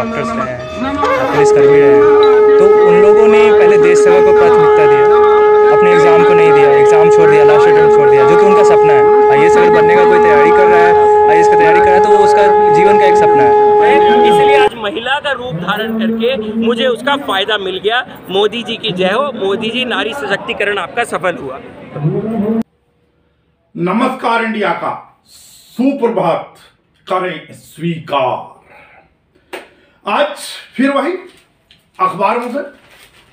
Doctors रहे हैं, पुलिसकर्मी रहे हैं, तो उन लोगों ने पहले देश सेवा को प्राथमिकता दिया, अपने एग्ज़ाम को नहीं दिया, एग्ज़ाम छोड़ दिया, लास्ट अटेम्प्ट छोड़ दिया, जो कि उनका सपना है। आईएएस अगर बनने का कोई तैयारी कर रहा है, आईएएस की तैयारी कर रहा है, तो वो उसका जीवन का एक सपना है। इसलिए आज महिला का रूप धारण करके मुझे उसका फायदा मिल गया। मोदी जी की जय हो। मोदी जी, नारी सशक्तिकरण आपका सफल हुआ। नमस्कार इंडिया का सुप्रभात करें स्वीकार। आज फिर वही अखबारों से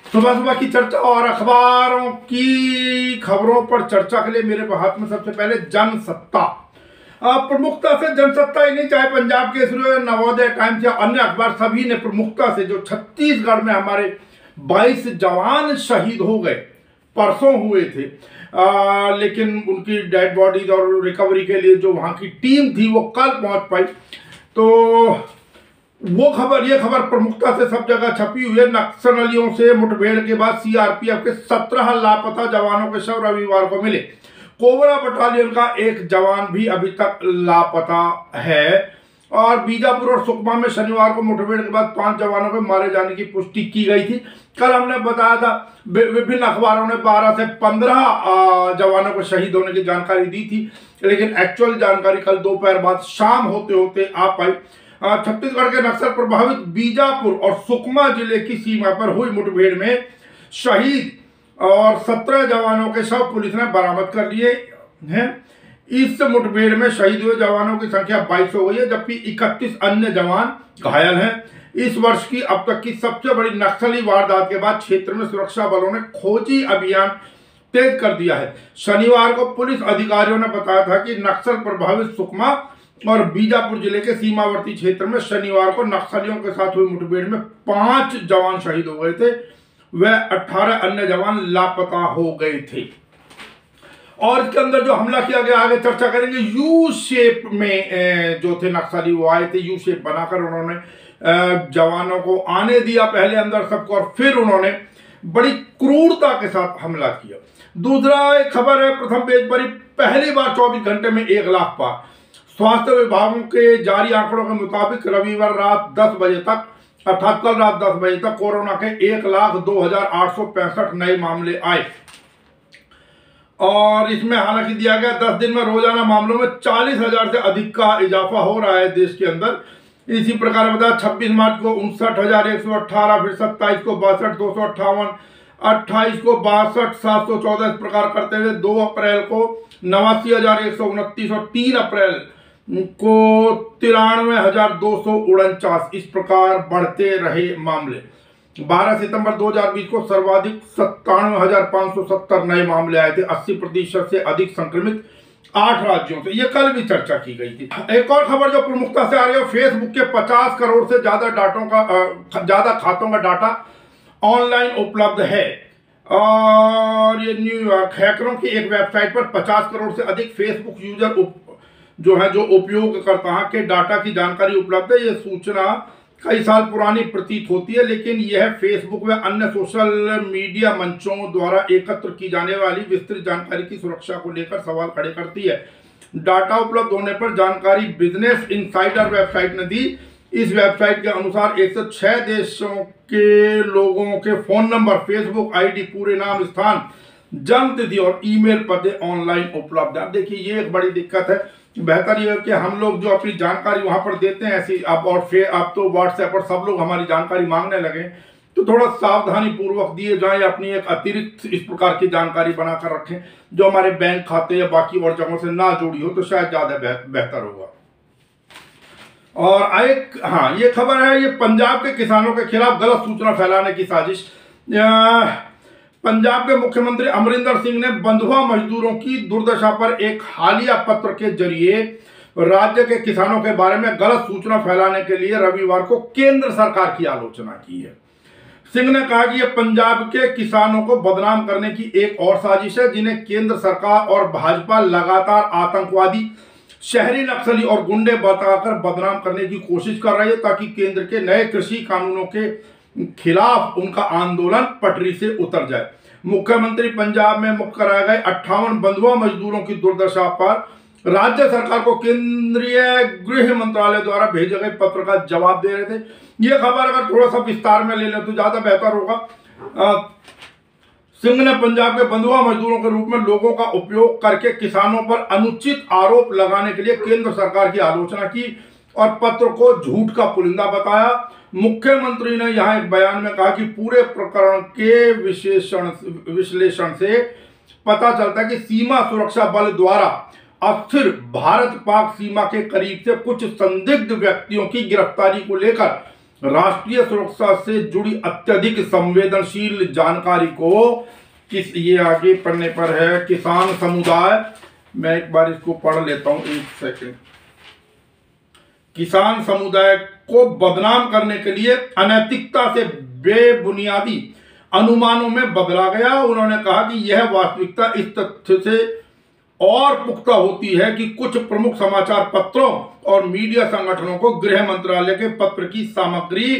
सुबह सुबह की चर्चा और अखबारों की खबरों पर चर्चा के लिए मेरे हाथ में सबसे पहले जनसत्ता। प्रमुखता से जनसत्ता ही नहीं, चाहे पंजाब केसरी, नवोदय टाइम्स या अन्य अखबार, सभी ने प्रमुखता से जो छत्तीसगढ़ में हमारे 22 जवान शहीद हो गए, परसों हुए थे, लेकिन उनकी डेड बॉडीज और रिकवरी के लिए जो वहाँ की टीम थी वो कल पहुँच पाई। तो ये खबर प्रमुखता से सब जगह छपी हुई है। नक्सलियों से मुठभेड़ के बाद सीआरपीएफ के 17 लापता जवानों के शव रविवार को मिले। कोबरा बटालियन का एक जवान भी अभी तक लापता है। और बीजापुर और सुकमा में शनिवार को मुठभेड़ के बाद 5 जवानों के मारे जाने की पुष्टि की गई थी। कल हमने बताया था, विभिन्न अखबारों ने 12 से 15 जवानों को शहीद होने की जानकारी दी थी, लेकिन एक्चुअल जानकारी कल दोपहर बाद शाम होते होते आ पाई। छत्तीसगढ़ के नक्सल प्रभावित बीजापुर और सुकमा जिले की सीमा पर हुई मुठभेड़ में शहीद और 17 जवानों के शव पुलिस ने बरामद कर लिए हैं। इस मुठभेड़ में शहीद हुए जवानों की संख्या 22 हो गई है, जबकि 31 अन्य जवान घायल हैं। इस वर्ष की अब तक की सबसे बड़ी नक्सली वारदात के बाद क्षेत्र में सुरक्षा बलों ने खोजी अभियान तेज कर दिया है। शनिवार को पुलिस अधिकारियों ने बताया था कि नक्सल प्रभावित सुकमा और बीजापुर जिले के सीमावर्ती क्षेत्र में शनिवार को नक्सलियों के साथ हुई मुठभेड़ में 5 जवान शहीद हो गए थे। वह 18 अन्य जवान लापता हो गए थे। और इसके अंदर जो हमला किया गया, आगे चर्चा करेंगे। यू शेप में जो थे नक्सली वो आए थे, यू शेप बनाकर उन्होंने जवानों को आने दिया पहले अंदर सबको, और फिर उन्होंने बड़ी क्रूरता के साथ हमला किया। दूसरा एक खबर है प्रथम पेज पर, पहली बार 24 घंटे में 1 लाख पार। स्वास्थ्य विभागों के जारी आंकड़ों के मुताबिक रविवार रात 10 बजे तक, अर्थात कल रात 10 बजे तक कोरोना के 1,02,865 नए मामले आए। और इसमें हालांकि दिया गया 10 दिन में रोजाना मामलों में 40,000 से अधिक का इजाफा हो रहा है देश के अंदर। इसी प्रकार बताया 26 मार्च को 59,118, फिर 27 को 62,258, 28 को 62,714, इस प्रकार करते हुए 2 अप्रैल को 89,129 और 3 अप्रैल को 93,249, इस प्रकार बढ़ते रहे मामले। 12 सितंबर 2020 को सर्वाधिक 97,570 नए मामले आए थे। 80% से अधिक संक्रमित 8 राज्यों से। ये कल भी चर्चा की गई थी। एक और खबर जो प्रमुखता से आ रही है, फेसबुक के 50 करोड़ से ज्यादा खातों का डाटा ऑनलाइन उपलब्ध है। और ये न्यूयॉर्क हैकरों की एक वेबसाइट पर 50 करोड़ से अधिक फेसबुक यूजर जो उपयोगकर्ता के डाटा की जानकारी उपलब्ध है। ये सूचना कई साल पुरानी प्रतीत होती है, लेकिन यह फेसबुक व अन्य सोशल मीडिया मंचों द्वारा एकत्र की जाने वाली विस्तृत जानकारी की सुरक्षा को लेकर सवाल खड़े करती है। डाटा उपलब्ध होने पर जानकारी बिजनेस इनसाइडर वेबसाइट ने दी। इस वेबसाइट के अनुसार 106 देशों के लोगों के फोन नंबर, फेसबुक आईडी, पूरे नाम, स्थान, जन्मतिथि और ईमेल पते ऑनलाइन उपलब्ध है। अब देखिए, ये एक बड़ी दिक्कत है। बेहतर ये है कि हम लोग जो अपनी जानकारी वहां पर देते हैं ऐसी, अब तो व्हाट्सएप पर सब लोग हमारी जानकारी मांगने लगे, तो थोड़ा सावधानी पूर्वक दिए जाए। अपनी एक अतिरिक्त इस प्रकार की जानकारी बनाकर रखें जो हमारे बैंक खाते या बाकी और जगहों से ना जुड़ी हो, तो शायद ज्यादा बेहतर होगा। और ये खबर है, ये पंजाब के किसानों के खिलाफ गलत सूचना फैलाने की साजिश। पंजाब के मुख्यमंत्री अमरिंदर सिंह ने बंधुआ मजदूरों की दुर्दशा पर एक हालिया पत्र के जरिए राज्य के किसानों के बारे में गलत सूचना फैलाने के लिए रविवार को केंद्र सरकार की आलोचना की है। सिंह ने कहा कि यह पंजाब के किसानों को बदनाम करने की एक और साजिश है, जिन्हें केंद्र सरकार और भाजपा लगातार आतंकवादी, शहरी नक्सली और गुंडे बताकर बदनाम करने की कोशिश कर रही है, ताकि केंद्र के नए कृषि कानूनों के खिलाफ उनका आंदोलन पटरी से उतर जाए। मुख्यमंत्री पंजाब में मुक्त कराए गए 58 बंधुआ मजदूरों की दुर्दशा पर राज्य सरकार को केंद्रीय गृह मंत्रालय द्वारा भेजे गए पत्र का जवाब दे रहे थे। यह खबर अगर थोड़ा सा विस्तार में ले लें तो ज्यादा बेहतर होगा। सिंह ने पंजाब के बंधुआ मजदूरों के रूप में लोगों का उपयोग करके किसानों पर अनुचित आरोप लगाने के लिए केंद्र सरकार की आलोचना की और पत्र को झूठ का पुलिंदा बताया। मुख्यमंत्री ने यहां एक बयान में कहा कि पूरे प्रकरण के विश्लेषण से पता चलता है कि सीमा सुरक्षा बल द्वारा अस्थिर भारत पाक सीमा के करीब से कुछ संदिग्ध व्यक्तियों की गिरफ्तारी को लेकर राष्ट्रीय सुरक्षा से जुड़ी अत्यधिक संवेदनशील जानकारी को ये आगे पढ़ने पर है। किसान समुदाय, मैं एक बार इसको पढ़ लेता हूं, एक सेकंड। किसान समुदाय को बदनाम करने के लिए अनैतिकता से बेबुनियादी अनुमानों में बदला गया। उन्होंने कहा कि यह वास्तविकता इस तथ्य से और पुख्ता होती है कि कुछ प्रमुख समाचार पत्रों और मीडिया संगठनों को गृह मंत्रालय के पत्र की सामग्री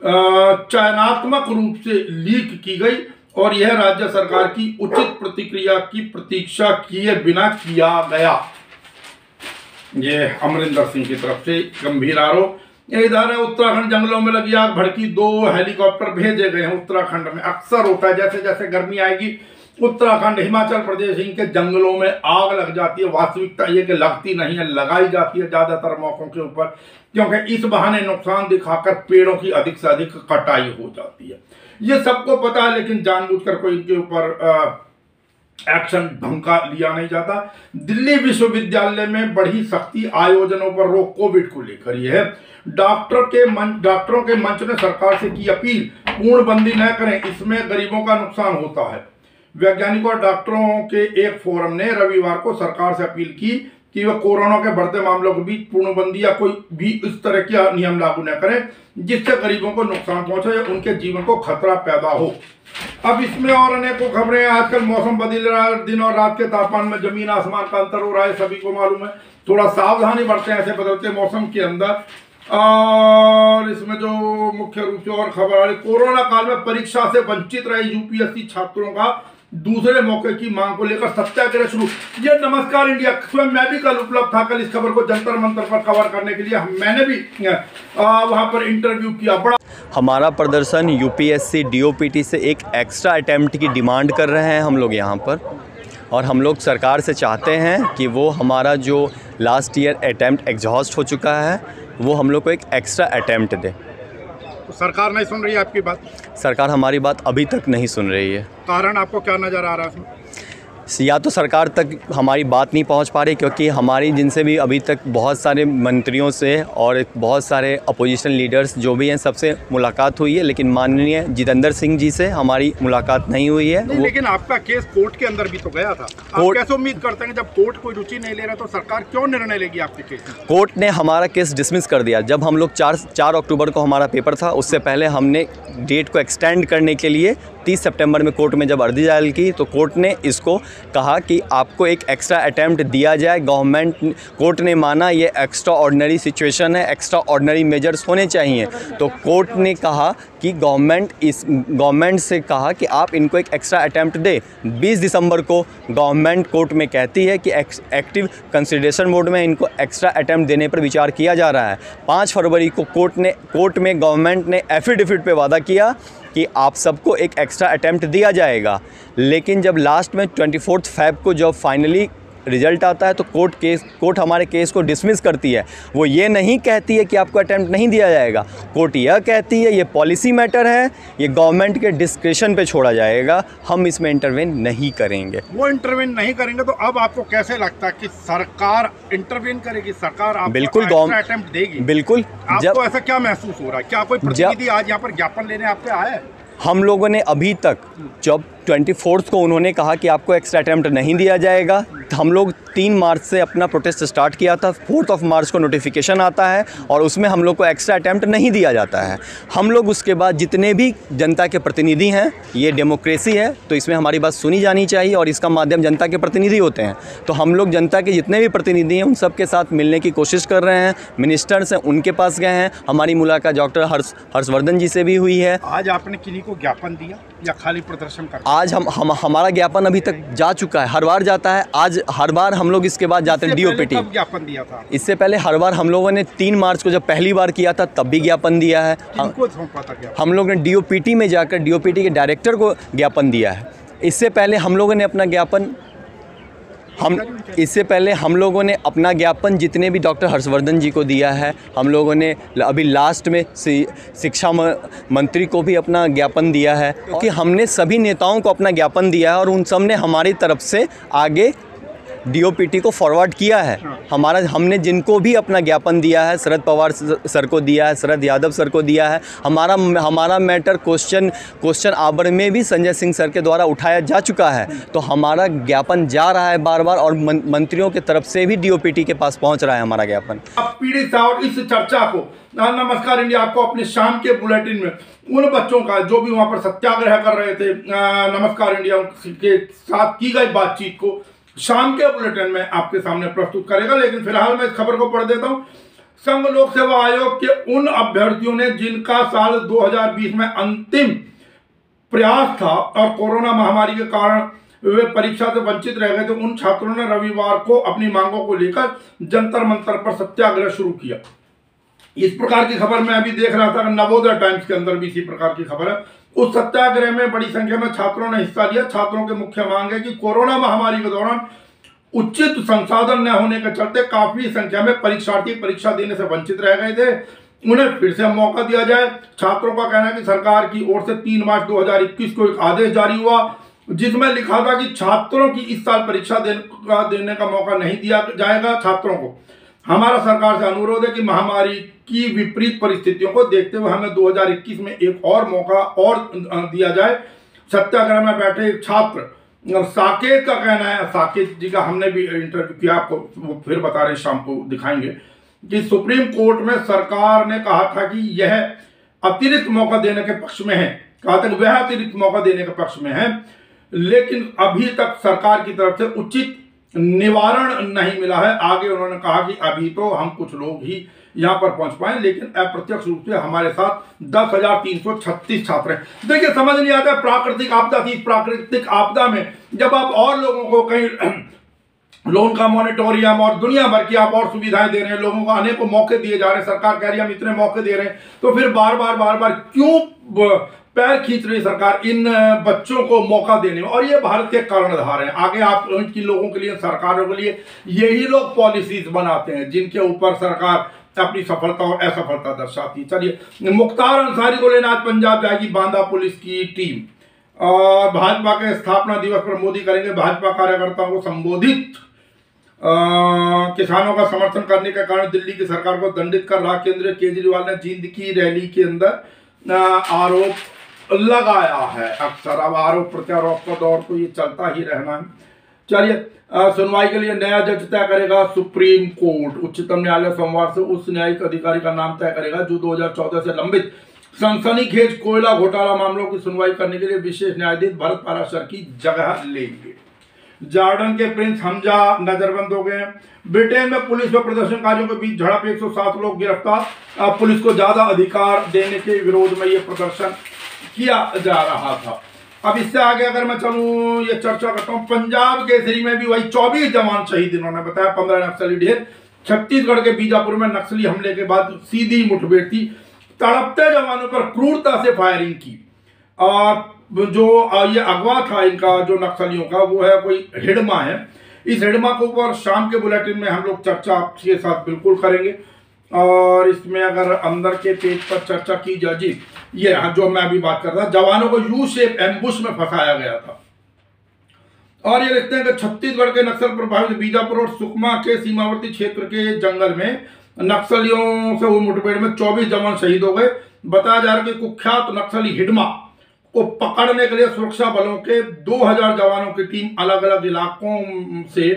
चयनात्मक रूप से लीक की गई और यह राज्य सरकार की उचित प्रतिक्रिया की प्रतीक्षा किए बिना किया गया। यह अमरिंदर सिंह की तरफ से गंभीर आरोप। इधर उत्तराखंड जंगलों में लगी आग भड़की, 2 हेलीकॉप्टर भेजे गए हैं उत्तराखंड में। अक्सर होता है जैसे जैसे गर्मी आएगी उत्तराखंड हिमाचल प्रदेश इनके जंगलों में आग लग जाती है। वास्तविकता ये कि लगती नहीं है, लगाई जाती है ज्यादातर मौकों के ऊपर, क्योंकि इस बहाने नुकसान दिखाकर पेड़ों की अधिक से अधिक कटाई हो जाती है। ये सबको पता है, लेकिन जानबूझकर कोई इनके ऊपर एक्शन ढंग का लिया नहीं जाता। दिल्ली विश्वविद्यालय में बढ़ी सख्ती, आयोजनों पर रोक कोविड को लेकर यह है। डॉक्टरों के मंच ने सरकार से की अपील, पूर्णबंदी न करें, इसमें गरीबों का नुकसान होता है। वैज्ञानिकों और डॉक्टरों के एक फोरम ने रविवार को सरकार से अपील की कि वह कोरोना के बढ़ते मामलों के बीच पूर्णबंदी या कोई भी इस तरह के नियम लागू न करें जिससे गरीबों को नुकसान पहुंचे या उनके जीवन को खतरा पैदा हो। अब इसमें और अनेकों खबरें। आजकल मौसम बदल रहा है, दिन और रात के तापमान में जमीन आसमान का अंतर हो रहा है, सभी को मालूम है। थोड़ा सावधानी बरतें ऐसे बदलते मौसम के अंदर। और इसमें जो मुख्य रूप से और खबर आ रही, कोरोना काल में परीक्षा से वंचित रहे यूपीएससी छात्रों का दूसरे मौके की मांग को लेकर सत्याग्रह शुरू। ये नमस्कार इंडिया, स्वयं मैं भी कल उपलब्ध था। कल इस खबर को जंतर मंतर पर कवर करने के लिए मैंने भी वहां पर इंटरव्यू किया। बड़ा हमारा प्रदर्शन यूपीएससी डीओपीटी से एक एक्स्ट्रा अटेम्प्ट की डिमांड कर रहे हैं हम लोग यहाँ पर, और हम लोग सरकार से चाहते हैं कि वो हमारा जो लास्ट ईयर अटेम्प्ट एग्जॉस्ट हो चुका है वो हम लोग को एक एक्स्ट्रा अटेम्प्ट दे। तो सरकार नहीं सुन रही है आपकी बात? सरकार हमारी बात अभी तक नहीं सुन रही है। कारण आपको क्या नज़र आ रहा है उसमें? या तो सरकार तक हमारी बात नहीं पहुंच पा रही, क्योंकि हमारी जिनसे भी अभी तक बहुत सारे मंत्रियों से और बहुत सारे अपोजिशन लीडर्स जो भी हैं सबसे मुलाकात हुई है, लेकिन माननीय जितेंद्र सिंह जी से हमारी मुलाकात नहीं हुई है। नहीं, लेकिन आपका केस कोर्ट के अंदर भी तो गया था। आप कैसे उम्मीद करते हैं जब कोर्ट कोई रुचि नहीं ले रहा तो सरकार क्यों निर्णय लेगी आपके केस में? कोर्ट ने हमारा केस डिसमिस कर दिया। जब हम लोग 4 अक्टूबर को हमारा पेपर था, उससे पहले हमने डेट को एक्सटेंड करने के लिए 30 सितंबर में कोर्ट में जब अर्जी दायर की तो कोर्ट ने इसको कहा कि आपको एक एक्स्ट्रा अटैम्प्ट दिया जाए। गवर्नमेंट कोर्ट ने माना ये एक्स्ट्रा ऑर्डिनरी सिचुएशन है, एक्स्ट्रा ऑर्डिनरी मेजर्स होने चाहिए। तो कोर्ट ने कहा कि गवर्नमेंट से कहा कि आप इनको एक एक्स्ट्रा अटैम्प्ट दे। 20 दिसंबर को गवर्नमेंट कोर्ट में कहती है कि एक्टिव कंसिडरेशन मोड में इनको एक्स्ट्रा अटैम्प्ट देने पर विचार किया जा रहा है। 5 फरवरी को कोर्ट में गवर्नमेंट ने एफिडेविट पे वादा किया कि आप सबको एक एक्स्ट्रा अटैम्प्ट दिया जाएगा, लेकिन जब लास्ट में 24 फरवरी को जब फाइनली रिजल्ट आता है तो कोर्ट हमारे केस को डिसमिस करती है। वो ये नहीं कहती है कि आपको अटैम्प्ट नहीं दिया जाएगा, कोर्ट यह कहती है ये पॉलिसी मैटर है, ये गवर्नमेंट के डिस्क्रिप्शन पे छोड़ा जाएगा, हम इसमें इंटरवेन नहीं करेंगे। वो इंटरवेन नहीं करेंगे तो अब आपको कैसे लगता है कि सरकार इंटरवेन करेगी? सरकार आपको बिल्कुल अटैम्प्ट देगी? बिल्कुल। आपको ऐसा क्या महसूस हो रहा है? क्या कोई प्रतिनिधि आज यहाँ पर ज्ञापन लेने आपके आए? हम लोगों ने अभी तक जब 24 को उन्होंने कहा कि आपको एक्स्ट्रा अटैम्प्ट नहीं दिया जाएगा, हम लोग 3 मार्च से अपना प्रोटेस्ट स्टार्ट किया था। 4 मार्च को नोटिफिकेशन आता है और उसमें हम लोग को एक्स्ट्रा अटैम्प्ट नहीं दिया जाता है। हम लोग उसके बाद जितने भी जनता के प्रतिनिधि हैं, ये डेमोक्रेसी है तो इसमें हमारी बात सुनी जानी चाहिए और इसका माध्यम जनता के प्रतिनिधि होते हैं। तो हम लोग जनता के जितने भी प्रतिनिधि हैं उन सब के साथ मिलने की कोशिश कर रहे हैं। मिनिस्टर्स हैं उनके पास गए हैं, हमारी मुलाकात डॉक्टर हर्षवर्धन जी से भी हुई है। आज आपने किन्हीं को ज्ञापन दिया या खाली प्रदर्शन कर? आज हमारा ज्ञापन अभी तक जा चुका है, हर बार जाता है। आज हर बार हम लोग इसके बाद जाते हैं डीओपीटी। कब ज्ञापन दिया था? इससे पहले हर बार हम लोगों ने 3 मार्च को जब पहली बार किया था तब भी ज्ञापन दिया है। किनको सौंपा था ज्ञापन? हम लोग ने डीओपीटी में जाकर डीओपीटी के डायरेक्टर को ज्ञापन दिया है। इससे पहले हम लोगों ने अपना ज्ञापन जितने भी डॉक्टर हर्षवर्धन जी को दिया है, हम लोगों ने अभी लास्ट में शिक्षा मंत्री को भी अपना ज्ञापन दिया है, क्योंकि हमने सभी नेताओं को अपना ज्ञापन दिया है और उन सब ने हमारी तरफ से आगे डीओपीटी को फॉरवर्ड किया है। हमने जिनको भी अपना ज्ञापन दिया है, शरद सर को दिया है, शरद यादव सर को दिया है। हमारा मैटर क्वेश्चन आवर में भी संजय सिंह सर के द्वारा उठाया जा चुका है, तो हमारा ज्ञापन जा रहा है बार बार और मंत्रियों की तरफ से भी डीओपीटी के पास पहुंच रहा है हमारा ज्ञापन। अब पीड़ित और इस चर्चा को नमस्कार इंडिया आपको अपने शाम के बुलेटिन में उन बच्चों का जो भी वहां पर सत्याग्रह कर रहे थे, नमस्कार इंडिया के साथ की गई बातचीत को शाम के बुलेटिन में आपके सामने प्रस्तुत करेगा। लेकिन फिलहाल मैं इस खबर को पढ़ देता हूं। संघ लोक सेवा आयोग के उन अभ्यर्थियों ने जिनका साल 2020 में अंतिम प्रयास था और कोरोना महामारी के कारण वे परीक्षा से वंचित रह गए थे, उन छात्रों ने रविवार को अपनी मांगों को लेकर जंतर मंतर पर सत्याग्रह शुरू किया। इस प्रकार की खबर मैं अभी देख रहा था, नवोदय टाइम्स के अंदर भी इसी प्रकार की खबर है। उस सत्याग्रह में बड़ी संख्या में छात्रों ने हिस्सा लिया। छात्रों के मुख्य मांग है कि कोरोना महामारी के दौरान उचित संसाधन न होने के चलते काफी संख्या में परीक्षार्थी परीक्षा देने से वंचित रह गए थे, उन्हें फिर से मौका दिया जाए। छात्रों का कहना है कि सरकार की ओर से 3 मार्च 2021 को एक आदेश जारी हुआ जिसमें लिखा था कि छात्रों की इस साल परीक्षा देने का मौका नहीं दिया जाएगा। छात्रों को हमारा सरकार से अनुरोध है कि महामारी की विपरीत परिस्थितियों को देखते हुए हमें 2021 में एक और मौका और दिया जाए। सत्याग्रह में बैठे एक छात्र साकेत का कहना है, साकेत जी का हमने भी इंटरव्यू किया, आपको वो फिर बता रहे, शाम को दिखाएंगे, कि सुप्रीम कोर्ट में सरकार ने कहा था कि यह अतिरिक्त मौका देने के पक्ष में है, कहा था कि वह अतिरिक्त मौका देने के पक्ष में है, लेकिन अभी तक सरकार की तरफ से उचित निवारण नहीं मिला है। आगे उन्होंने कहा कि अभी तो हम कुछ लोग ही यहां पर पहुंच पाए, लेकिन अप्रत्यक्ष रूप से हमारे साथ 10,336 छात्र हैं। देखिए, समझ नहीं आता, प्राकृतिक आपदा थी, प्राकृतिक आपदा में जब आप और लोगों को कहीं लोन का मॉनिटोरियम और दुनिया भर की आप और सुविधाएं दे रहे हैं, लोगों को अनेकों मौके दिए जा रहे हैं, सरकार कह रही है हम इतने मौके दे रहे हैं, तो फिर बार बार क्यों पैर खींच रही सरकार इन बच्चों को मौका देने में? और ये भारत के कर्णधार हैं। आगे आप इनकी लोगों के लिए, सरकारों के लिए यही लोग पॉलिसीज बनाते हैं जिनके ऊपर सरकार अपनी सफलता और असफलता दर्शाती है। चलिए, मुख्तार अंसारी को लेने आज पंजाब जाएगी बांदा पुलिस की टीम। और भाजपा के स्थापना दिवस पर मोदी करेंगे भाजपा कार्यकर्ताओं को संबोधित। किसानों का समर्थन करने के कारण दिल्ली की सरकार को दंडित कर रहा केंद्रीय केजरीवाल ने जींद की रैली के अंदर आरोप लगाया है। अक्सर अब आरोप प्रत्यारोप का दौर तो ये चलता ही रहना है। चलिए, सुनवाई के लिए नया जज तय करेगा सुप्रीम कोर्ट। उच्चतम न्यायालय सोमवार से उस न्यायिक अधिकारी का नाम तय करेगा जो 2014 से लंबित सनसनीखेज कोयला घोटाला मामलों की सुनवाई करने के लिए विशेष न्यायाधीश भरत पाराशर की जगह लेंगे। जॉर्डन के प्रिंस हमजा नजरबंद हो गए हैं। ब्रिटेन में पुलिस व प्रदर्शनकारियों के बीच झड़प, 107 लोग गिरफ्तार। पुलिस को ज्यादा अधिकार देने के विरोध में यह प्रदर्शन किया जा रहा था। अब इससे आगे अगर मैं चलूं, ये चर्चा करता हूं, पंजाब केसरी में भी वही 24 जवान शहीद, इन्होंने बताया 15 नक्सली ढेर। छत्तीसगढ़ के बीजापुर में नक्सली हमले के बाद सीधी मुठभेड़ थी, तड़पते जवानों पर क्रूरता से फायरिंग की। और जो ये अगवा था इनका, जो नक्सलियों का, वो है कोई हिडमा है। इस हिडमा के ऊपर शाम के बुलेटिन में हम लोग चर्चा आपके साथ बिल्कुल करेंगे। और इसमें अगर अंदर के पेज पर चर्चा की जाए, जी ये जो मैं अभी बात कर रहा था, जवानों को यू शेप एम्बुश में फंसाया गया था। और ये लिखते हैं कि छत्तीसगढ़ के नक्सल प्रभावित बीजापुर और सुकमा के सीमावर्ती क्षेत्र के जंगल में नक्सलियों से हुई मुठभेड़ में 24 जवान शहीद हो गए। बताया जा रहा है कि कुख्यात नक्सली हिडमा को पकड़ने के लिए सुरक्षा बलों के 2000 जवानों की टीम अलग अलग इलाकों से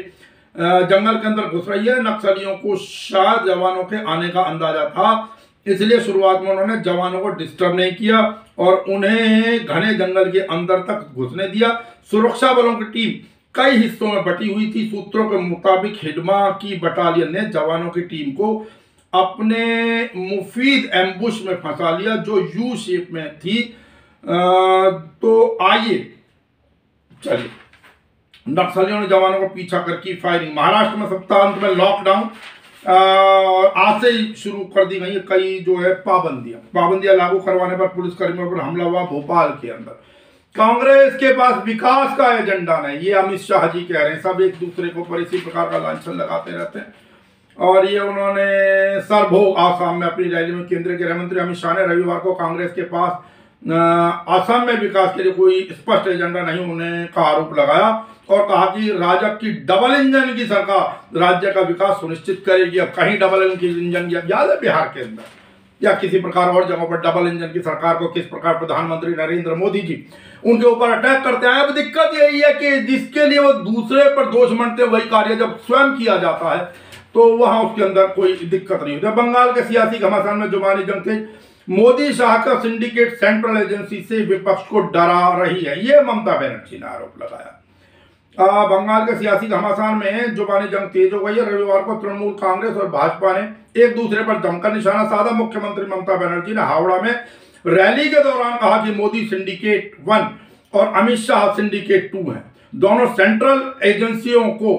जंगल के अंदर घुस रही है। नक्सलियों को शायद जवानों के आने का अंदाजा था, इसलिए शुरुआत में उन्होंने जवानों को डिस्टर्ब नहीं किया और उन्हें घने जंगल के अंदर तक घुसने दिया। सुरक्षा बलों की टीम कई हिस्सों में बटी हुई थी। सूत्रों के मुताबिक हिडमा की बटालियन ने जवानों की टीम को अपने मुफीद एम्बुश में फंसा लिया जो यू शेप में थी। तो आइए, चलिए नक्सलियों ने जवानों को पीछा कर की फायरिंग। महाराष्ट्र में सप्ताहांत में लॉकडाउन आज से ही शुरू कर दी गई कई जो है पाबंदियां लागू करवाने पर पुलिसकर्मियों पर हमला हुआ भोपाल के अंदर। कांग्रेस के पास विकास का एजेंडा नहीं, ये अमित शाह जी कह रहे हैं। सब एक दूसरे को पर इसी प्रकार का लांछन लगाते रहते हैं। और ये उन्होंने सरभोग आसाम में अपनी रैली में केंद्रीय गृह मंत्री अमित शाह ने रविवार को कांग्रेस के पास असम में विकास के लिए कोई स्पष्ट एजेंडा नहीं होने का आरोप लगाया और कहा कि राजग की डबल इंजन की सरकार राज्य का विकास सुनिश्चित करेगी। अब कहीं डबल इंजन याद है बिहार के अंदर या किसी प्रकार और जगहों पर डबल इंजन की सरकार को किस प्रकार प्रधानमंत्री नरेंद्र मोदी जी उनके ऊपर अटैक करते हैं। अब दिक्कत यही है कि जिसके लिए वो दूसरे पर दोष मढ़ते वही कार्य जब स्वयं किया जाता है तो वहां उसके अंदर कोई दिक्कत नहीं होती। बंगाल के सियासी घमासान में जुबानी जंग थे। मोदी शाह का सिंडिकेट सेंट्रल एजेंसी से विपक्ष को डरा रही है, ये ममता बनर्जी ने आरोप लगाया। बंगाल के सियासी घमासान में जुबानी जंग तेज हो गई है। रविवार को तृणमूल कांग्रेस और भाजपा ने एक दूसरे पर जमकर निशाना साधा। मुख्यमंत्री ममता बनर्जी ने हावड़ा में रैली के दौरान कहा कि मोदी सिंडिकेट 1 और अमित शाह सिंडिकेट 2 हैं। दोनों सेंट्रल एजेंसियों को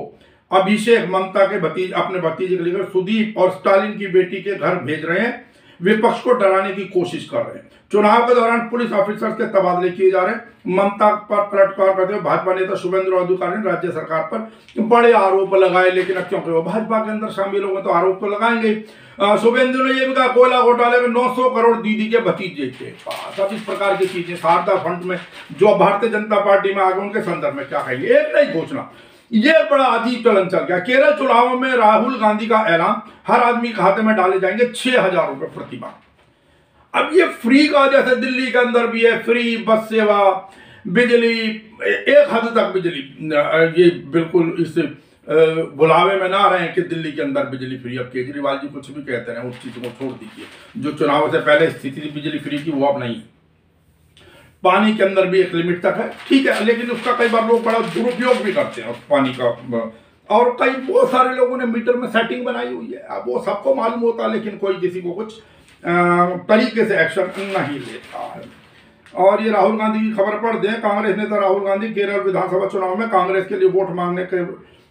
अभिषेक ममता के अपने भतीजे के लिए सुदीप और स्टालिन की बेटी के घर भेज रहे हैं, विपक्ष को डराने की कोशिश कर रहे हैं। चुनाव के दौरान पुलिस ऑफिसर्स के तबादले किए जा रहे हैं। ममता पर पलटवार करते हुए भाजपा नेता शुभेंदु अधिकारी ने राज्य सरकार पर बड़े आरोप लगाए, लेकिन अब क्योंकि वो भाजपा के अंदर शामिल हो गए तो आरोप तो लगाएंगे। शुभेंदु ने यह भी कहा कोयला घोटाले में 900 करोड़ दीदी के भतीजे के पास। अब इस प्रकार की चीजें शारदा फंड में जो भारतीय जनता पार्टी में आ गए उनके संदर्भ में क्या कहेंगे। एक नहीं घोषणा, ये बड़ा अजीब चलन चल गया। केरल चुनावों में राहुल गांधी का ऐलान, हर आदमी के खाते में डाले जाएंगे 6000 रुपए प्रति माह। अब ये फ्री का जैसे दिल्ली के अंदर भी है, फ्री बस सेवा, बिजली, एक हद तक बिजली, ये बिल्कुल इस बुलावे में ना रहे कि दिल्ली के अंदर बिजली फ्री। अब केजरीवाल जी कुछ भी कहते हैं, उस चीज को छोड़ दीजिए। जो चुनाव से पहले स्थिति बिजली फ्री की वो अब नहीं। पानी के अंदर भी एक लिमिट तक है, ठीक है, लेकिन उसका कई बार लोग बड़ा दुरुपयोग भी करते हैं उस पानी का। और कई बहुत सारे लोगों ने मीटर में सेटिंग बनाई हुई है, अब वो सबको मालूम होता है, लेकिन कोई किसी को कुछ तरीके से एक्शन नहीं लेता है। और ये राहुल गांधी की खबर पढ़ दें। कांग्रेस नेता राहुल गांधी केरल विधानसभा चुनाव में कांग्रेस के लिए वोट मांगने के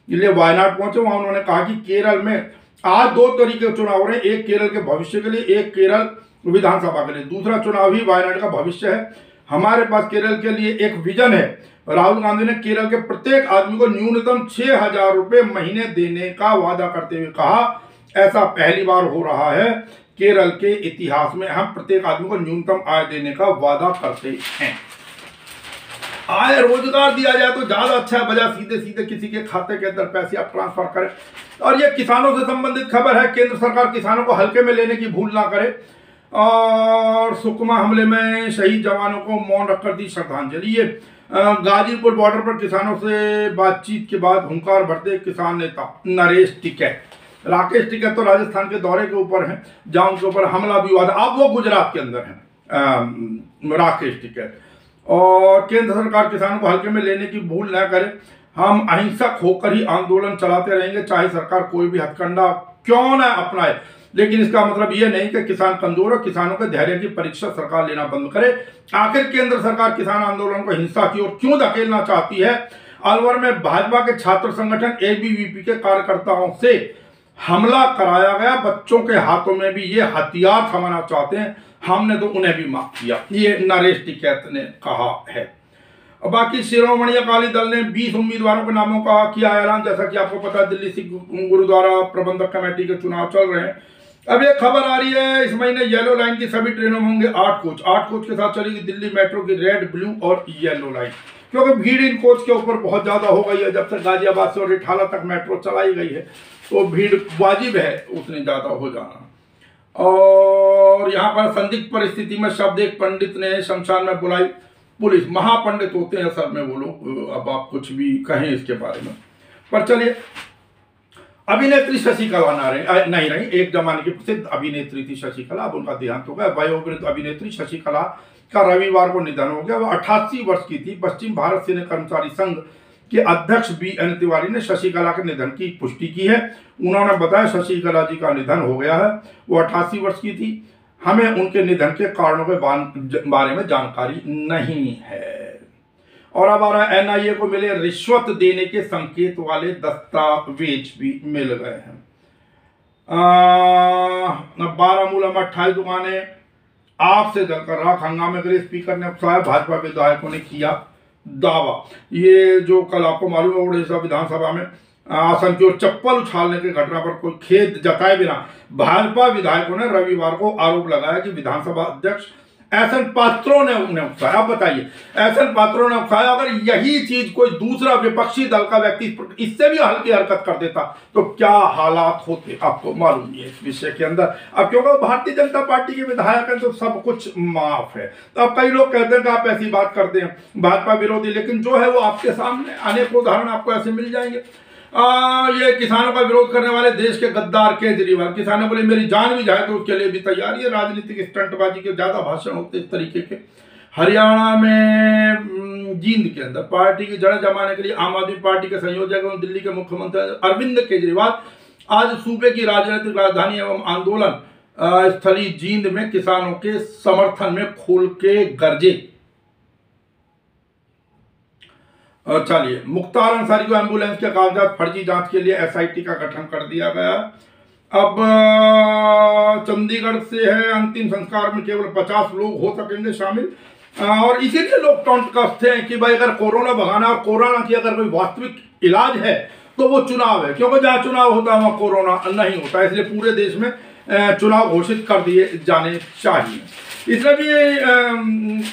लिए वायनाड पहुंचे। वहां उन्होंने कहा कि केरल में आज 2 तरीके के चुनाव हो रहे हैं, एक केरल के भविष्य के लिए, एक केरल विधानसभा के लिए। दूसरा चुनाव ही वायनाड का भविष्य है। हमारे पास केरल के लिए एक विजन है। राहुल गांधी ने केरल के प्रत्येक आदमी को न्यूनतम 6000 रुपए महीने देने का वादा करते हुए कहा, ऐसा पहली बार हो रहा है केरल के इतिहास में हम प्रत्येक आदमी को न्यूनतम आय देने का वादा करते हैं। आय रोजगार दिया जाए तो ज्यादा अच्छा है, बजाय सीधे सीधे किसी के खाते के अंदर पैसे आप ट्रांसफर करें। और ये किसानों से संबंधित खबर है। केंद्र सरकार किसानों को हल्के में लेने की भूल ना करे। और सुकमा हमले में शहीद जवानों को मौन रखकर दी श्रद्धांजलि। ये गाजीपुर बॉर्डर पर किसानों से बातचीत के बाद हुंकार भरते किसान नेता नरेश टिकैत, राकेश टिकैत तो राजस्थान के दौरे के ऊपर हैं, जहां उनके ऊपर हमला भी हुआ था। अब वो गुजरात के अंदर हैं राकेश टिकैत। और केंद्र सरकार किसानों को हल्के में लेने की भूल न करे। हम अहिंसक होकर ही आंदोलन चलाते रहेंगे, चाहे सरकार कोई भी हथकंडा क्यों न अपनाए। लेकिन इसका मतलब यह नहीं कि किसान कमजोर और किसानों के धैर्य की परीक्षा सरकार लेना बंद करे। आखिर केंद्र सरकार किसान आंदोलन को हिंसा की ओर क्यों धकेलना चाहती है। अलवर में भाजपा के छात्र संगठन एबीवीपी के कार्यकर्ताओं से हमला कराया गया। बच्चों के हाथों में भी ये हथियार थमाना चाहते हैं, हमने तो उन्हें भी माफ किया, ये नरेश टिकैत ने कहा है। बाकी शिरोमणि अकाली दल ने 20 उम्मीदवारों के नामों का किया ऐलान। जैसा कि आपको पता है दिल्ली सिख गुरुद्वारा प्रबंधक कमेटी के चुनाव चल रहे हैं। अब एक खबर आ रही है, इस महीने येलो लाइन की सभी ट्रेनों में होंगे 8 कोच। 8 कोच के साथ चलेगी दिल्ली मेट्रो की रेड, ब्लू और येलो लाइन। क्योंकि भीड़ इन कोच के ऊपर बहुत ज्यादा हो गई है। जब से गाजियाबाद से और रिठाला तक मेट्रो चलाई गई है तो भीड़ वाजिब है उतनी ज्यादा हो जाना। और यहाँ पर संदिग्ध परिस्थिति में शब्द एक पंडित ने शमशान में बुलाई पुलिस। महापंडित होते हैं असल में वो लोग, अब आप कुछ भी कहें इसके बारे में। पर चलिए, अभिनेत्री शशिकला नहीं रही। एक जमाने की प्रसिद्ध अभिनेत्री थी शशिकला, अब उनका देहांत हो गया। वयोवृद्ध अभिनेत्री शशिकला का रविवार को निधन हो गया। वह 88 वर्ष की थी। पश्चिम भारत सेना कर्मचारी संघ के अध्यक्ष BN तिवारी ने शशिकला के निधन की पुष्टि की है। उन्होंने बताया शशिकला जी का निधन हो गया है। वो 88 वर्ष की थी। हमें उनके निधन के कारणों के बारे में जानकारी नहीं है। और अब आ रहा है NIA को मिले रिश्वत देने के संकेत वाले दस्तावेज भी मिल गए हैं। बारामूला में 28 दुकानें आग से जलकर राख, हंगामे के लिए स्पीकर ने उकसाया, भाजपा विधायकों ने किया दावा। ये जो कल आपको मालूम है उड़ीसा विधानसभा में आसन की ओर चप्पल उछालने की घटना पर कोई खेद जताए बिना भाजपा विधायकों ने रविवार को आरोप लगाया कि विधानसभा अध्यक्ष एस एन पात्रों ने उन्हें उकसाया। आप बताइए, एस एन पात्रों ने उकसाया, अगर यही चीज कोई दूसरा विपक्षी दल का व्यक्ति इससे भी हल्की हरकत कर देता तो क्या हालात होते, आपको मालूम है इस विषय के अंदर। अब क्योंकि भारतीय जनता पार्टी के विधायक हैं तो सब कुछ माफ है। तो अब कई लोग कहते हैं कि आप ऐसी बात करते हैं भाजपा विरोधी, लेकिन जो है वो आपके सामने अनेक उदाहरण आपको ऐसे मिल जाएंगे। ये किसानों का विरोध करने वाले देश के गद्दार केजरीवाल, किसानों बोले मेरी जान भी जाए तो उसके लिए भी तैयार। ये राजनीतिक स्टंटबाजी के ज्यादा भाषण होते इस तरीके के। हरियाणा में जींद के अंदर पार्टी की जड़ जमाने के लिए आम आदमी पार्टी के संयोजक एवं दिल्ली के मुख्यमंत्री अरविंद केजरीवाल आज सूबे की राजनीतिक राजधानी एवं आंदोलन स्थली जींद में किसानों के समर्थन में खोल के गरजे। चलिए, मुख्तार अंसारी को एम्बुलेंस के कागजात फर्जी जांच के लिए SIT का गठन कर दिया गया। अब चंडीगढ़ से है अंतिम संस्कार में केवल 50 लोग हो सकेंगे शामिल, और इसीलिए लोग टॉन्ट कसते हैं कि भाई अगर कोरोना भगाना और कोरोना की अगर कोई वास्तविक इलाज है तो वो चुनाव है, क्योंकि जहाँ चुनाव होता है वहाँ कोरोना नहीं होता, इसलिए पूरे देश में चुनाव घोषित कर दिए जाने चाहिए। इसमें भी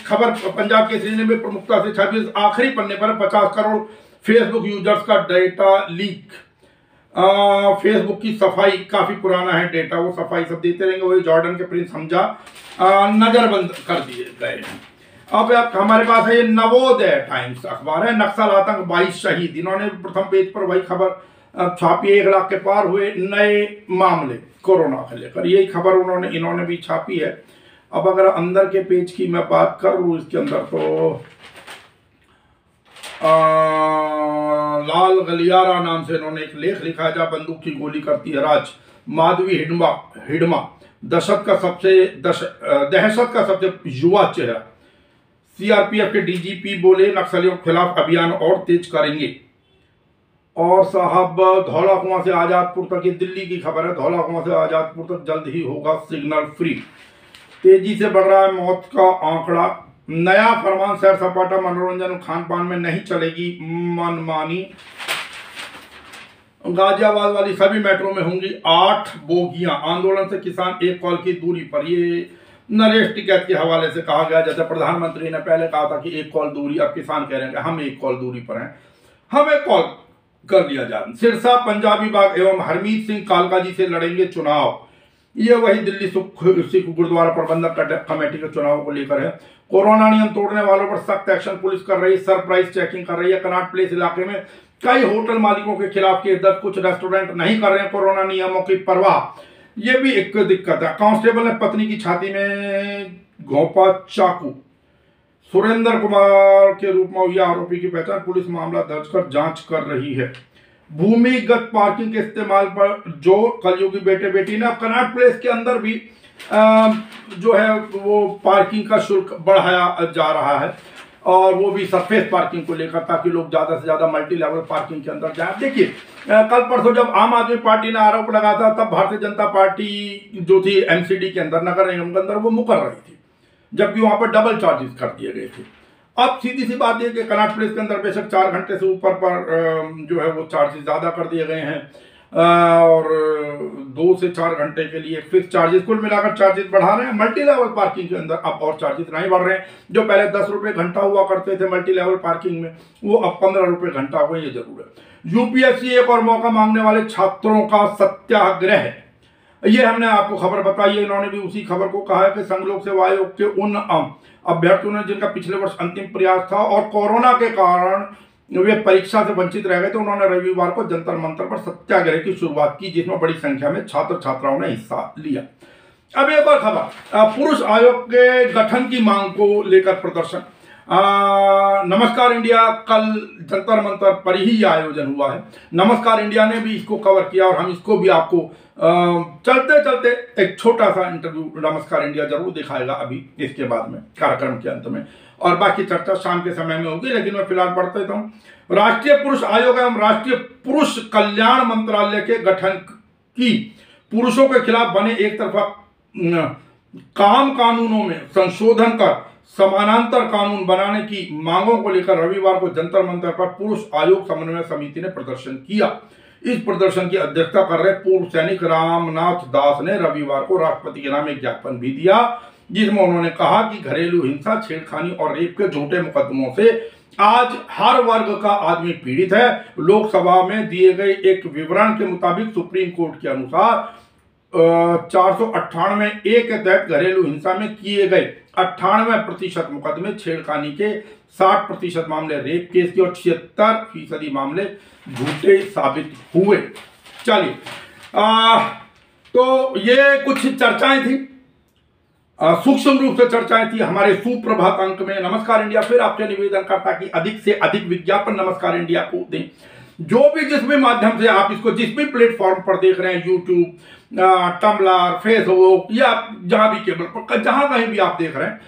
खबर पंजाब केसरी ने भी प्रमुखता से छापी। आखिरी पन्ने पर 50 करोड़ फेसबुक यूजर्स का डेटा लीक। फेसबुक की सफाई, काफी पुराना है डेटा, वो सफाई सब देते रहेंगे, वही जॉर्डन के प्रिंस हमजा नजरबंद कर दिए गए हैं। अब हमारे पास है ये नवोदय टाइम्स अखबार है, नक्सल आतंक 22 शहीद। इन्होंने प्रथम पेज पर वही खबर छापी, 1 लाख के पार हुए नए मामले कोरोना को लेकर, यही खबर इन्होंने भी छापी है। अब अगर अंदर के पेज की मैं बात कर लूँ इसके अंदर तो लाल गलियारा नाम से इन्होंने एक लेख लिखा है, जहाँ बंदूक की गोली करती है राज। माधवी हिडमा दहशत का सबसे युवा चेहरा। CRPF के DGP बोले नक्सलियों के खिलाफ अभियान और तेज करेंगे। और साहब धौला कुआं से आजादपुर तक, ये दिल्ली की खबर है, धौला कुआं से आजादपुर तक जल्द ही होगा सिग्नल फ्री। तेजी से बढ़ रहा है मौत का आंकड़ा। नया फरमान, सैर सपाटा मनोरंजन खान पान में नहीं चलेगी मनमानी। गाजियाबाद वाली सभी मेट्रो में होंगी 8 बोगियां। आंदोलन से किसान 1 कॉल की दूरी पर, ये नरेश टिकैत के हवाले से कहा गया। जैसे प्रधानमंत्री ने पहले कहा था कि 1 कॉल दूरी, अब किसान कह रहे हैं हम 1 कॉल दूरी पर हैं, हमें कॉल कर लिया जाए। सिरसा पंजाबी बाग एवं हरमीत सिंह कालका जी से लड़ेंगे चुनाव। ये वही दिल्ली सिख गुरुद्वारा प्रबंधक कमेटी के चुनाव को लेकर है। कोरोना नियम तोड़ने वालों पर सख्त एक्शन पुलिस कर रही है, सरप्राइज चेकिंग कर रही है। कनॉट प्लेस इलाके में कई होटल मालिकों के खिलाफ केस दर्ज, कुछ रेस्टोरेंट नहीं कर रहे हैं कोरोना नियमों की परवाह। ये भी एक दिक्कत है। कांस्टेबल ने पत्नी की छाती में घोंपा चाकू। सुरेंद्र कुमार के रूप में हुई आरोपी की पहचान, पुलिस मामला दर्ज कर जांच कर रही है। भूमिगत पार्किंग के इस्तेमाल पर जो कलयुगी बेटे बेटी ने, अब कनॉट प्लेस के अंदर भी जो है वो पार्किंग का शुल्क बढ़ाया जा रहा है, और वो भी सरफेस पार्किंग को लेकर, ताकि लोग ज्यादा से ज्यादा मल्टी लेवल पार्किंग के अंदर जाए। देखिए कल परसों जब आम आदमी पार्टी ने आरोप लगाया था, तब भारतीय जनता पार्टी जो थी MCD के अंदर, नगर निगम के अंदर, वो मुकर रही थी, जबकि वहां पर डबल चार्जेस कर दिए गए थे। अब सीधी सी बात यह कि कनॉट प्लेस के अंदर बेशक 4 घंटे से ऊपर पर जो है वो चार्जेस ज़्यादा कर दिए गए हैं, और 2 से 4 घंटे के लिए फिक्स चार्जेस, कुल मिलाकर चार्जेस बढ़ा रहे हैं। मल्टी लेवल पार्किंग के अंदर अब और चार्जेस नहीं बढ़ रहे हैं। जो पहले 10 रुपये घंटा हुआ करते थे मल्टी लेवल पार्किंग में, वो अब 15 रुपये घंटा हुए, ये जरूर है। UPSC एक और मौका मांगने वाले छात्रों का सत्याग्रह, ये हमने आपको खबर बताई है। इन्होंने भी उसी खबर को कहा है कि संघ लोक सेवा आयोग के उन अभ्यर्थियों ने जिनका पिछले वर्ष अंतिम प्रयास था और कोरोना के कारण वे परीक्षा से वंचित रह गए, तो उन्होंने रविवार को जंतर मंतर पर सत्याग्रह की शुरुआत की, जिसमें बड़ी संख्या में छात्र छात्राओं ने हिस्सा लिया। अब एक और खबर, पुरुष आयोग के गठन की मांग को लेकर प्रदर्शन। नमस्कार इंडिया कल जंतर मंतर पर ही आयोजन हुआ है। नमस्कार इंडिया ने भी इसको कवर किया और हम इसको भी आपको चलते चलते एक छोटा सा इंटरव्यू नमस्कार इंडिया जरूर दिखाएगा अभी इसके बाद में कार्यक्रम के अंत में, और बाकी चर्चा शाम के समय में होगी। लेकिन मैं फिलहाल बढ़ देता हूँ। राष्ट्रीय पुरुष आयोग एवं राष्ट्रीय पुरुष कल्याण मंत्रालय के गठन की पुरुषों के खिलाफ बने एक तरफा काम कानूनों में संशोधन कर समानांतर कानून बनाने की मांगों को लेकर रविवार को जंतर मंतर पर पुरुष आयोग समन्वय समिति ने प्रदर्शन किया। इस प्रदर्शन की अध्यक्षता कर रहे पूर्व सैनिक रामनाथ दास ने रविवार को राष्ट्रपति के नाम एक ज्ञापन भी दिया, जिसमें उन्होंने कहा कि घरेलू हिंसा, छेड़खानी और रेप के झूठे मुकदमों से आज हर वर्ग का आदमी पीड़ित है। लोकसभा में दिए गए एक विवरण के मुताबिक सुप्रीम कोर्ट के अनुसार 498 ए के तहत घरेलू हिंसा में किए गए 98% मुकदमे, छेड़खानी के 60% मामले, रेप केस के और 76% मामले झूठे साबित हुए। चलिए, तो ये कुछ चर्चाएं थी, सूक्ष्म रूप से चर्चाएं थी हमारे सुप्रभात अंक में। नमस्कार इंडिया फिर आपसे निवेदन करता कि अधिक से अधिक विज्ञापन नमस्कार इंडिया को दें। जो भी जिस भी माध्यम से आप इसको जिस भी प्लेटफॉर्म पर देख रहे हैं, यूट्यूब, टम्बलर, फेसबुक या जहां भी केबल पर, जहां कहीं भी आप देख रहे हैं,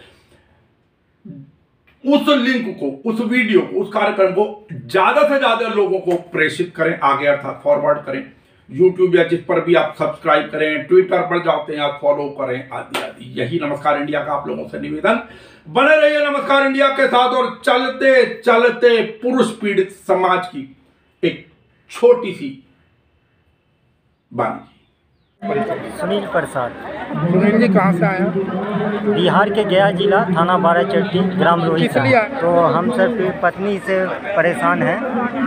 उस लिंक को, उस वीडियो को, उस कार्यक्रम को ज्यादा से ज्यादा लोगों को प्रेषित करें, आगे अर्थात फॉरवर्ड करें। यूट्यूब या जिस पर भी आप सब्सक्राइब करें, ट्विटर पर जाते हैं आप फॉलो करें, आदि आदि। यही नमस्कार इंडिया का आप लोगों से निवेदन। बने रहिए नमस्कार इंडिया के साथ। और चलते चलते पुरुष पीड़ित समाज की एक छोटी सी बानी। सुनील प्रसाद। सुनील जी कहाँ से आए हैं? बिहार के गया जिला, थाना बाराचट्टी, ग्राम रोहित। तो हम सर पत्नी से परेशान हैं।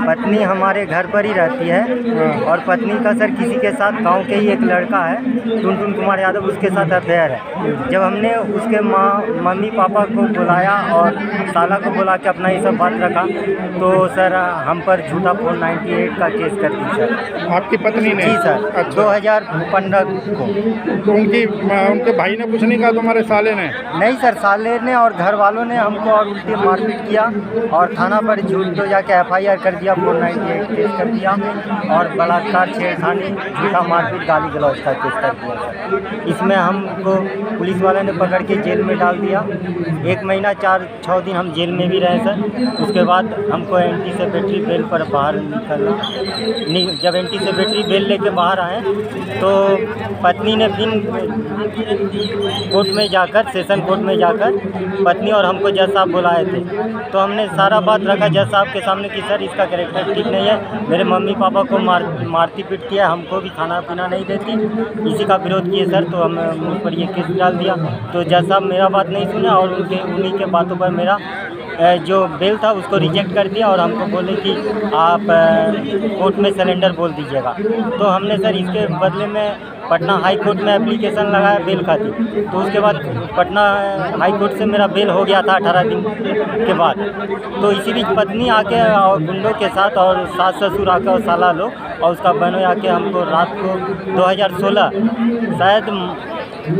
पत्नी हमारे घर पर ही रहती है और पत्नी का सर किसी के साथ, गांव के ही एक लड़का है टुनटुन कुमार यादव, उसके साथ अफेयर है। जब हमने उसके मम्मी पापा को बुलाया और साला को बुला के अपना ये सब बात रखा, तो सर हम पर झूठा 498 का केस कर दी सर। आपकी पत्नी ने? जी सर। अच्छा। 2015 को। तो उनके भाई ने कुछ नहीं कहा तुम्हारे साले ने? नहीं सर, साले ने और घर वालों ने हमको और उल्टी मारपीट किया और थाना पर झूठ तो जाके FIR कर दिया, 498 केस कर दिया और बलात्कार, छेड़खानी, झूठा मारपीट, गाली गलौज का केस कर दिया सर। इसमें हमको पुलिस वाले ने पकड़ के जेल में डाल दिया। 1 महीना 4-6 दिन हम जेल में भी रहे सर। उसके बाद हमको एंटीसिपेटरी बेल पर बाहर निकलना। जब एंटीसिपेटरी बेल लेके बाहर आए तो पत्नी ने फिर कोर्ट में जाकर, सेशन कोर्ट में जाकर पत्नी और हमको जज साहब बुलाए थे। तो हमने सारा बात रखा जज साहब के सामने कि सर इसका कैरेक्टर ठीक नहीं है, मेरे मम्मी पापा को मारती पीट किया, हमको भी खाना पीना नहीं देती, इसी का विरोध किए सर। तो हम मुझ पर ये केस डाल दिया। तो जज साहब मेरा बात नहीं सुना और उन्हीं के बातों पर मेरा जो बेल था उसको रिजेक्ट कर दिया और हमको बोले कि आप कोर्ट में सरेंडर बोल दीजिएगा। तो हमने सर इसके बदले में पटना हाई कोर्ट में एप्लीकेशन लगाया बेल खातिर। तो उसके बाद पटना हाई कोर्ट से मेरा बेल हो गया था 18 दिन के बाद। तो इसी बीच पत्नी आके और गुंडों के साथ और सास ससुर आके और साला लोग और उसका बहनों आके हमको रात को 2016 शायद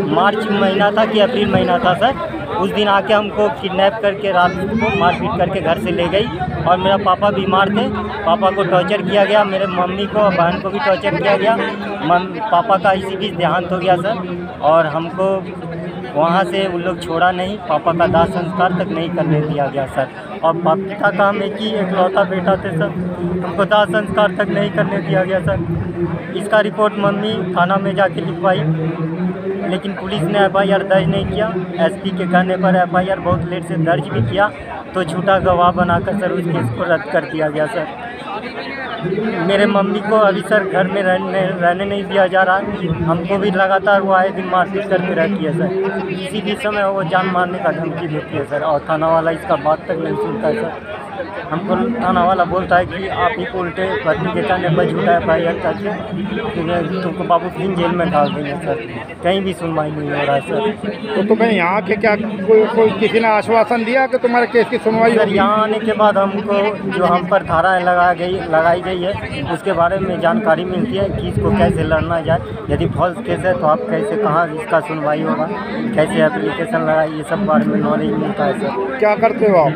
मार्च महीना था कि अप्रैल महीना था सर, उस दिन आके हमको किडनैप करके रात को मारपीट करके घर से ले गई। और मेरा पापा बीमार थे, पापा को टॉर्चर किया गया, मेरे मम्मी को और बहन को भी टॉर्चर किया गया। पापा का इसी बीच देहांत हो गया सर और हमको वहाँ से उन लोग छोड़ा नहीं, पापा का दाह संस्कार तक नहीं करने दिया गया सर। और पिता का हम एक ही एकलौता बेटा थे सर, हमको दाह संस्कार तक नहीं करने दिया गया सर। इसका रिपोर्ट मम्मी थाना में जाके लिखवाई, लेकिन पुलिस ने FIR दर्ज नहीं किया। SP के कहने पर FIR बहुत लेट से दर्ज भी किया, तो झूठा गवाह बनाकर सर उस केस को रद्द कर दिया गया सर। मेरे मम्मी को अभी सर घर में रहने नहीं दिया जा रहा है। हमको भी लगातार वो आए दिन मारपीट करते रहती है सर। किसी भी समय वो जान मारने का धमकी देती है सर और थाना वाला इसका बात तक नहीं सुनता है सर। हमको थाना वाला बोलता है कि आप ही को उल्टे पत्नी के कहने पर झूठा FIR करके तुमको बाबू फिर जेल में डाल देंगे सर। कहीं भी सुनवाई नहीं हो रहा है सर। तो तुम्हें यहाँ के क्या कोई किसी ने आश्वासन दिया कि तुम्हारे केस की सुनवाई सर होगी? यहाँ आने के बाद हमको जो हम पर धाराएँ लगाई गई है उसके बारे में जानकारी मिलती है कि इसको कैसे लड़ना जाए। यदि फॉल्स केस है तो आप कैसे कहाँ इसका सुनवाई होगा, कैसे एप्लीकेशन लगाए, ये सब बारे में नॉलेज मिलता है सर। क्या करते हो आप?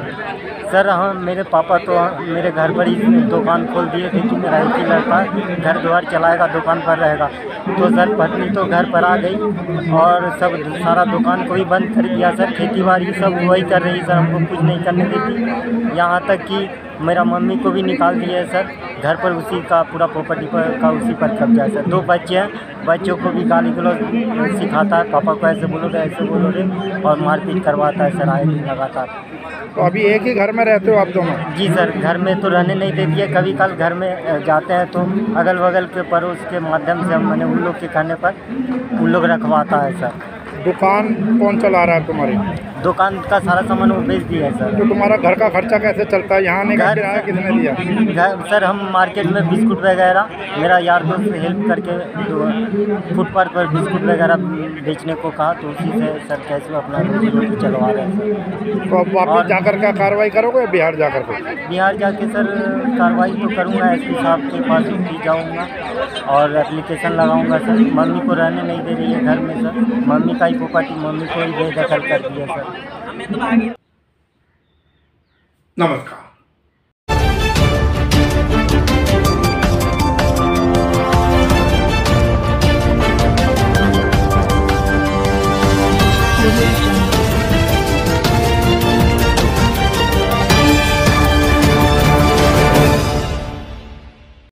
सर हम मेरे पापा तो मेरे घर पर ही दुकान खोल दिए थे कि मेरा एक ही लड़का घर द्वार चलाएगा, दुकान पर रहेगा। तो सर पत्नी तो घर पर आ गई और सब सारा दुकान को ही बंद कर दिया सर। खेती बाड़ी सब वही कर रही सर, हमको कुछ नहीं करने देती। यहाँ तक कि मेरा मम्मी को भी निकाल दिया है सर। घर पर उसी का पूरा प्रॉपर्टी पर का उसी पर कब्जा है सर। 2 बच्चे हैं, बच्चों को भी गाली गलौज सिखाता है, पापा को ऐसे बोलो रे ऐसे बोलो रे, और मारपीट करवाता है सर आए दिन लगातार। तो अभी एक ही घर में रहते हो आप दोनों? जी सर, घर में तो रहने नहीं देती है। कभी कल घर में जाते हैं तो अगल बगल के पड़ोस के माध्यम से मैंने उन लोग के कहने पर उन लोग रखवाता है सर। दुकान कौन चला रहा है तुम्हारी? दुकान का सारा सामान वो बेच दिया है सर। तो तुम्हारा घर का खर्चा कैसे चलता है? यहाँ आने का किराया किसने दिया? घर सर हम मार्केट में बिस्कुट वगैरह, मेरा यार दोस्त हेल्प करके फुटपाथ पर बिस्कुट वगैरह बेचने को कहा, तो उसी से सर कैसे अपना रोजी चलवा रहे हैं सर। तो अब वापस जाकर क्या कार्रवाई करोगे बिहार जाकर के? बिहार जाके सर कार्रवाई तो करूँगा, SP साहब के पास भी जाऊँगा और एप्लीकेशन लगाऊँगा सर। मम्मी को रहने नहीं दे रही है घर में सर, मम्मी का ही प्रॉपर्टी मम्मी को ही बेदखल कर दिया सर। नमस्कार।